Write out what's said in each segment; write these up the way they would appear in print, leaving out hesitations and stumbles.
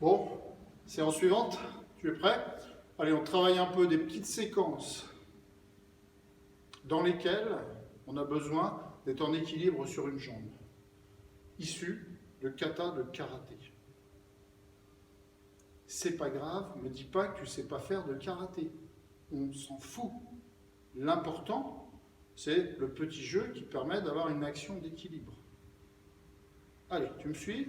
Bon, séance suivante, tu es prêt? Allez, on travaille un peu des petites séquences dans lesquelles on a besoin d'être en équilibre sur une jambe, issu de kata de karaté. C'est pas grave, ne me dis pas que tu sais pas faire de karaté. On s'en fout. L'important, c'est le petit jeu qui permet d'avoir une action d'équilibre. Allez, tu me suis?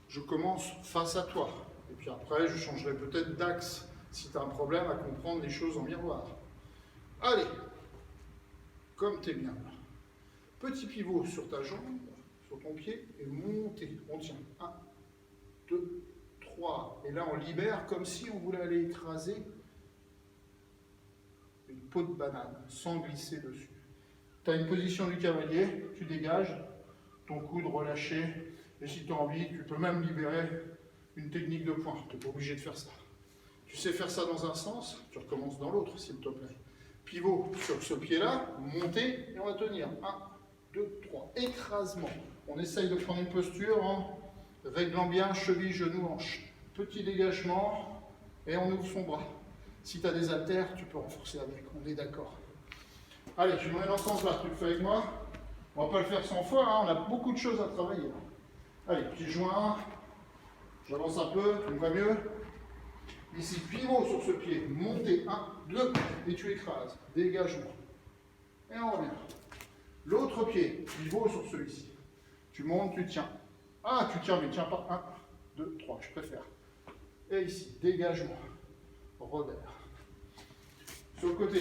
Je commence face à toi. Et puis après, je changerai peut-être d'axe si tu as un problème à comprendre les choses en miroir. Allez, comme tu es bien là. Petit pivot sur ta jambe, sur ton pied, et montez. On tient. 1, 2, 3. Et là, on libère comme si on voulait aller écraser une peau de banane, sans glisser dessus. Tu as une position du cavalier, tu dégages, ton coude relâché. Et si tu as envie, tu peux même libérer une technique de poing. Tu n'es pas obligé de faire ça. Tu sais faire ça dans un sens, tu recommences dans l'autre, s'il te plaît. Pivot sur ce pied-là, montez et on va tenir. 1, 2, 3. Écrasement. On essaye de prendre une posture en réglant bien cheville, genou, hanche. Petit dégagement et on ouvre son bras. Si tu as des haltères, tu peux renforcer avec, on est d'accord. Allez, tu me mets dans ce sens-là, tu le fais avec moi. On ne va pas le faire 100 fois, hein, on a beaucoup de choses à travailler. Allez, pieds joints, j'avance un peu, tu me vois mieux. Ici, pivot sur ce pied, montez, 1, 2, et tu écrases, dégagement. Et on revient. L'autre pied, pivot sur celui-ci. Tu montes, tu tiens. Ah, tu tiens, mais tiens pas. 1, 2, 3, je préfère. Et ici, dégagement, revers. Sur le côté,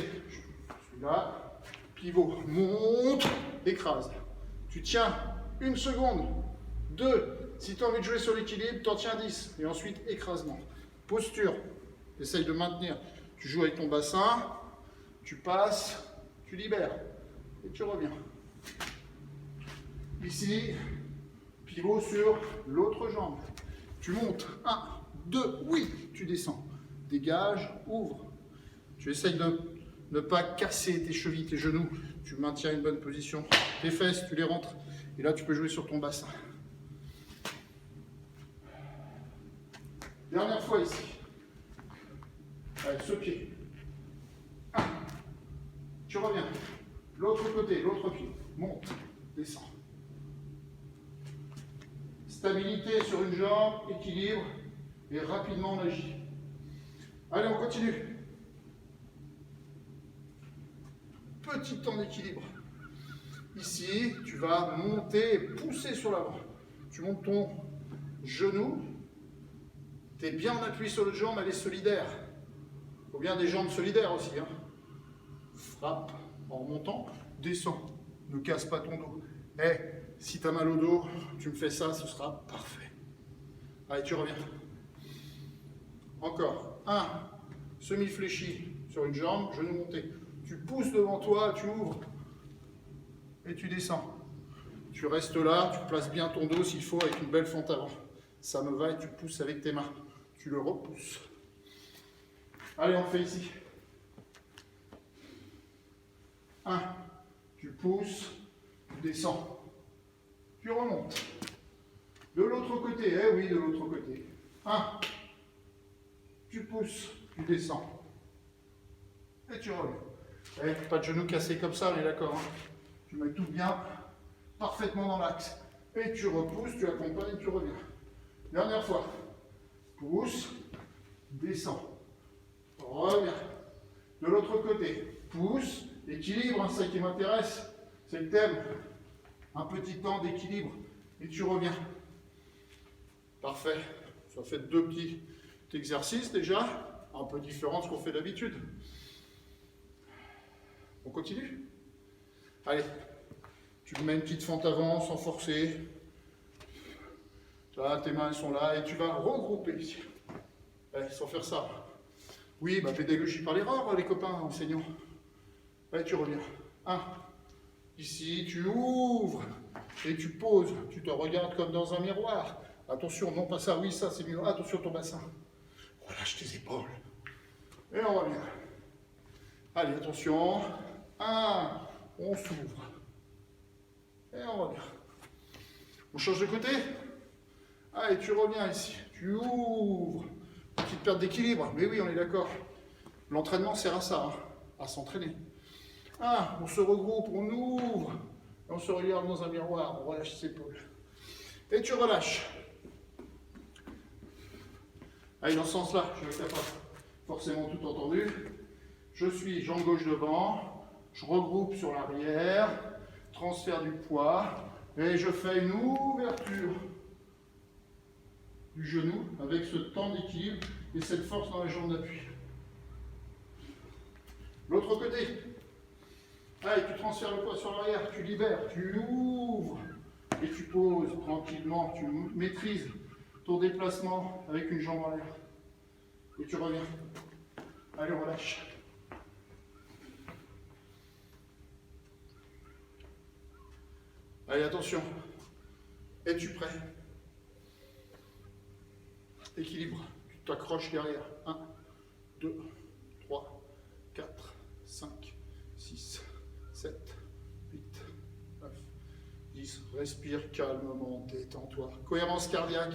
celui-là, pivot, monte, écrase. Tu tiens 1 seconde, 2, si tu as envie de jouer sur l'équilibre, tu en tiens 10, et ensuite écrasement. Posture, essaye de maintenir. Tu joues avec ton bassin, tu passes, tu libères, et tu reviens. Ici, pivot sur l'autre jambe. Tu montes, 1, 2, oui, tu descends. Dégage, ouvre. Tu essayes de ne pas casser tes chevilles, tes genoux. Tu maintiens une bonne position. Tes fesses, tu les rentres. Et là, tu peux jouer sur ton bassin. Dernière fois ici. Avec ce pied. 1. Tu reviens. L'autre côté, l'autre pied. Monte, descends. Stabilité sur une jambe, équilibre. Et rapidement on agit. Allez, on continue. Petit temps d'équilibre. Ici, tu vas monter et pousser sur l'avant. Tu montes ton genou. Tu es bien en appui sur l'autre jambe, elle est solidaire. Il faut bien des jambes solidaires aussi. Hein. Frappe en remontant, descends. Ne casse pas ton dos. Et si tu as mal au dos, tu me fais ça, ce sera parfait. Allez, tu reviens. Encore. 1, semi-fléchi sur une jambe, genou monté. Tu pousses devant toi, tu ouvres et tu descends. Tu restes là, tu places bien ton dos s'il faut avec une belle fente avant. Ça me va et tu pousses avec tes mains. Tu le repousses. Allez, on fait ici. 1, tu pousses, tu descends. Tu remontes. De l'autre côté, eh oui, de l'autre côté. 1, tu pousses, tu descends. Et tu reviens. Eh, pas de genoux cassés comme ça, on est d'accord. Hein. Tu mets tout bien, parfaitement dans l'axe. Et tu repousses, tu accompagnes, tu reviens. Dernière fois. Pousse, descends. Reviens. De l'autre côté. Pousse, équilibre, hein, ça qui m'intéresse. C'est le thème. Un petit temps d'équilibre. Et tu reviens. Parfait. Ça fait 2 petits exercices déjà. Un peu différents de ce qu'on fait d'habitude. On continue? Allez, tu mets une petite fente avant sans forcer. Là, tes mains sont là et tu vas regrouper ici. Allez, sans faire ça. Oui, pédagogie par l'erreur, les copains enseignants. Allez, tu reviens. 1. Ici, tu ouvres et tu poses. Tu te regardes comme dans un miroir. Attention, non pas ça, oui, ça c'est mieux. Attention ton bassin. Relâche tes épaules. Et on revient. Allez, attention. 1, on s'ouvre. Et on revient. On change de côté. Allez, tu reviens ici. tu ouvres. Petite perte d'équilibre, mais oui, on est d'accord. L'entraînement sert à ça, hein, à s'entraîner. Ah, on se regroupe, on ouvre, et on se regarde dans un miroir, on relâche ses épaules. Et tu relâches. Allez, dans ce sens-là, je n'ai pas forcément tout entendu. Je suis jambe gauche devant, je regroupe sur l'arrière, transfert du poids, et je fais une ouverture du genou avec ce temps d'équilibre et cette force dans la jambe d'appui. L'autre côté. Allez, tu transfères le poids sur l'arrière, tu libères, tu ouvres et tu poses tranquillement, tu maîtrises ton déplacement avec une jambe en l'air. Et tu reviens. Allez, on relâche. Allez, attention. Es-tu prêt? Équilibre. Tu t'accroches derrière. 1, 2, 3, 4, 5, 6, 7, 8, 9, 10. Respire calmement, détends-toi. Cohérence cardiaque.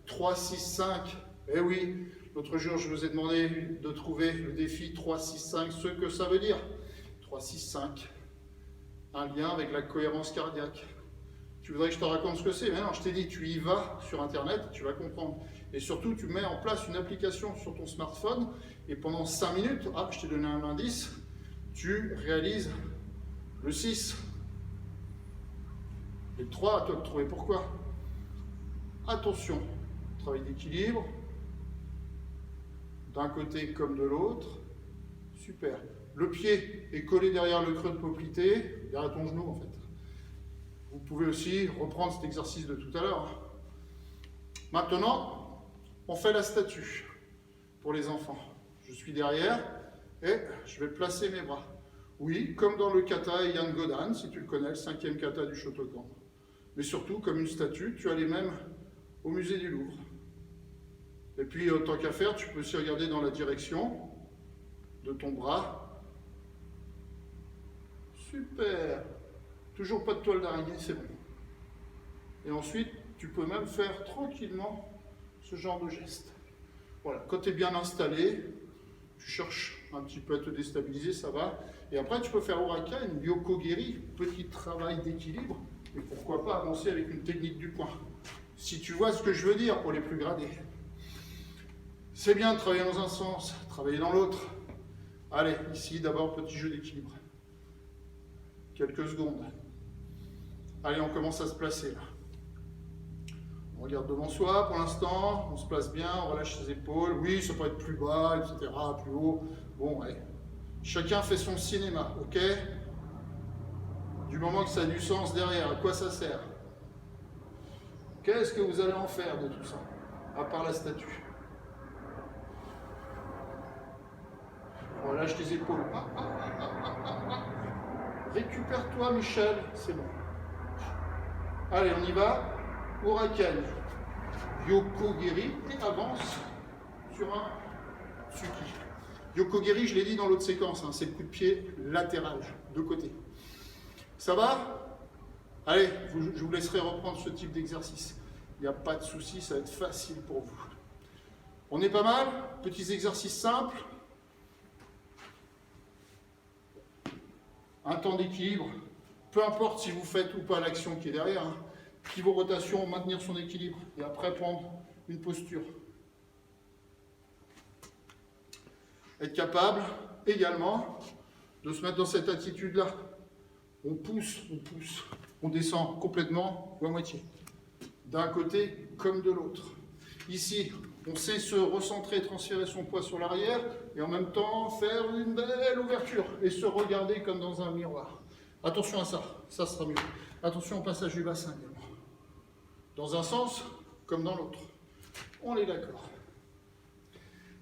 3, 6, 5. Eh oui, l'autre jour, je vous ai demandé de trouver le défi 3, 6, 5, ce que ça veut dire. 3, 6, 5. Un lien avec la cohérence cardiaque. Tu voudrais que je te raconte ce que c'est? Mais non, je t'ai dit, tu y vas sur Internet, tu vas comprendre. Et surtout, tu mets en place une application sur ton smartphone et pendant 5 minutes, ah, je t'ai donné un indice, tu réalises le 6. Et le 3, à toi de trouver pourquoi. Attention, travail d'équilibre, d'un côté comme de l'autre. Super. Le pied est collé derrière le creux de poplité, derrière ton genou en fait. Vous pouvez aussi reprendre cet exercice de tout à l'heure. Maintenant, on fait la statue pour les enfants. Je suis derrière et je vais placer mes bras. Oui, comme dans le kata Yan Godan, si tu le connais, le 5e kata du Shotokan. Mais surtout, comme une statue, tu as les mêmes au musée du Louvre. Et puis, tant qu'à faire, tu peux aussi regarder dans la direction de ton bras. Super! Toujours pas de toile d'araignée, c'est bon. Et ensuite, tu peux même faire tranquillement ce genre de geste. Voilà, quand tu es bien installé, tu cherches un petit peu à te déstabiliser, ça va. Et après, tu peux faire Urakan, Yokogiri, petit travail d'équilibre. Et pourquoi pas avancer avec une technique du poing. Si tu vois ce que je veux dire pour les plus gradés. C'est bien de travailler dans un sens, travailler dans l'autre. Allez, ici, d'abord, petit jeu d'équilibre. Quelques secondes. Allez, on commence à se placer là. On regarde devant soi pour l'instant, on se place bien, on relâche ses épaules. Oui, ça peut être plus bas, etc., plus haut. Bon, ouais. Chacun fait son cinéma, ok? Du moment que ça a du sens derrière, à quoi ça sert? Qu'est-ce que vous allez en faire de tout ça? À part la statue. Relâche tes épaules. Récupère-toi, Michel, c'est bon. Allez, on y va. Urakan, Yokogiri, et avance sur un Tsuki. Yokogiri, je l'ai dit dans l'autre séquence, hein, c'est le coup de pied latéral, de côté. Ça va? Allez, je vous laisserai reprendre ce type d'exercice. Il n'y a pas de souci, ça va être facile pour vous. On est pas mal? Petits exercices simples. Un temps d'équilibre, peu importe si vous faites ou pas l'action qui est derrière, hein. Pivot rotation, maintenir son équilibre et après prendre une posture. Être capable également de se mettre dans cette attitude-là. On pousse, on descend complètement ou à moitié. D'un côté comme de l'autre. Ici, on sait se recentrer, transférer son poids sur l'arrière et en même temps faire une belle ouverture et se regarder comme dans un miroir. Attention à ça, ça sera mieux. Attention au passage du bassin également. Dans un sens comme dans l'autre. On est d'accord.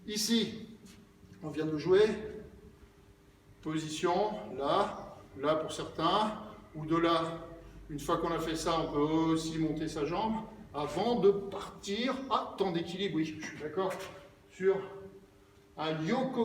Ici, on vient de jouer. Position, là pour certains, ou de là. Une fois qu'on a fait ça, on peut aussi monter sa jambe avant de partir à temps d'équilibre. Oui, je suis d'accord sur un Yoko.